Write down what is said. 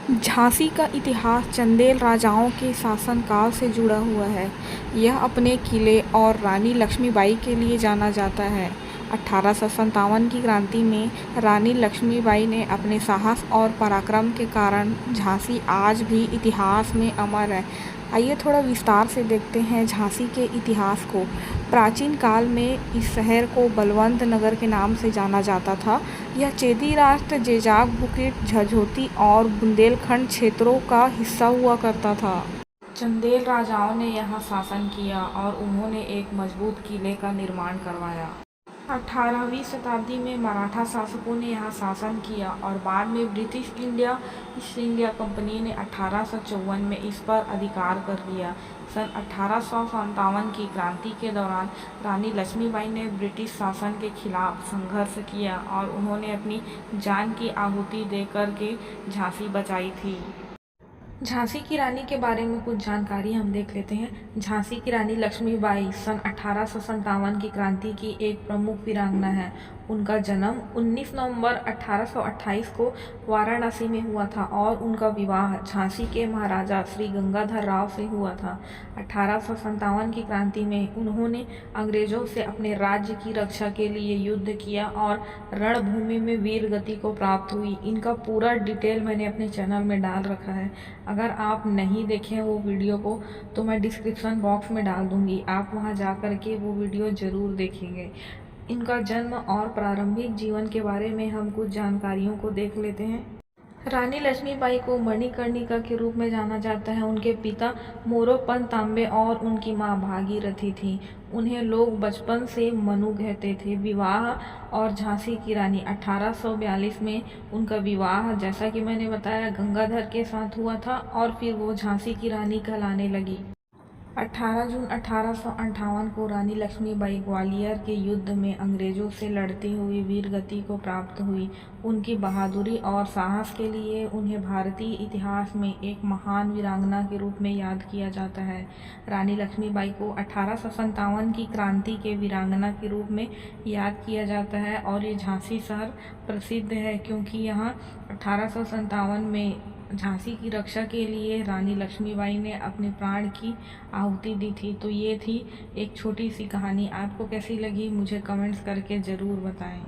झांसी का इतिहास चंदेल राजाओं के शासनकाल से जुड़ा हुआ है। यह अपने किले और रानी लक्ष्मीबाई के लिए जाना जाता है। 1857 की क्रांति में रानी लक्ष्मीबाई ने अपने साहस और पराक्रम के कारण झांसी आज भी इतिहास में अमर है। आइए थोड़ा विस्तार से देखते हैं झांसी के इतिहास को। प्राचीन काल में इस शहर को बलवंत नगर के नाम से जाना जाता था। यह चेदी राष्ट्र, जेजाग बुकेट, झझोती और बुंदेलखंड क्षेत्रों का हिस्सा हुआ करता था। चंदेल राजाओं ने यहाँ शासन किया और उन्होंने एक मजबूत किले का निर्माण करवाया। 18वीं शताब्दी में मराठा शासकों ने यहाँ शासन किया और बाद में ब्रिटिश ईस्ट इंडिया कंपनी ने 1854 में इस पर अधिकार कर लिया। सन 1857 की क्रांति के दौरान रानी लक्ष्मीबाई ने ब्रिटिश शासन के खिलाफ संघर्ष किया और उन्होंने अपनी जान की आहुति देकर के झांसी बचाई थी। झांसी की रानी के बारे में कुछ जानकारी हम देख लेते हैं। झांसी की रानी लक्ष्मीबाई सन 1857 की क्रांति की एक प्रमुख वीरांगना है। उनका जन्म 19 नवंबर 1828 को वाराणसी में हुआ था और उनका विवाह झांसी के महाराजा श्री गंगाधर राव से हुआ था। 1857 की क्रांति में उन्होंने अंग्रेजों से अपने राज्य की रक्षा के लिए युद्ध किया और रणभूमि में वीर गति को प्राप्त हुई। इनका पूरा डिटेल मैंने अपने चैनल में डाल रखा है। अगर आप नहीं देखें वो वीडियो को तो मैं डिस्क्रिप्शन बॉक्स में डाल दूंगी, आप वहां जा कर के वो वीडियो ज़रूर देखेंगे। इनका जन्म और प्रारंभिक जीवन के बारे में हम कुछ जानकारियों को देख लेते हैं। रानी लक्ष्मीबाई को मणिकर्णिका के रूप में जाना जाता है। उनके पिता मोरोपंत तांबे और उनकी मां भागीरथी थी। उन्हें लोग बचपन से मनु कहते थे। विवाह और झांसी की रानी 1842 में उनका विवाह, जैसा कि मैंने बताया, गंगाधर के साथ हुआ था और फिर वो झांसी की रानी कहलाने लगी। 18 जून 1858 को रानी लक्ष्मीबाई ग्वालियर के युद्ध में अंग्रेजों से लड़ती हुई वीरगति को प्राप्त हुई। उनकी बहादुरी और साहस के लिए उन्हें भारतीय इतिहास में एक महान वीरांगना के रूप में याद किया जाता है। रानी लक्ष्मीबाई को 1857 की क्रांति के वीरांगना के रूप में याद किया जाता है और ये झांसी शहर प्रसिद्ध है क्योंकि यहाँ 1857 में झांसी की रक्षा के लिए रानी लक्ष्मीबाई ने अपने प्राण की आहुति दी थी। तो ये थी एक छोटी सी कहानी। आपको कैसी लगी मुझे कमेंट्स करके ज़रूर बताएं।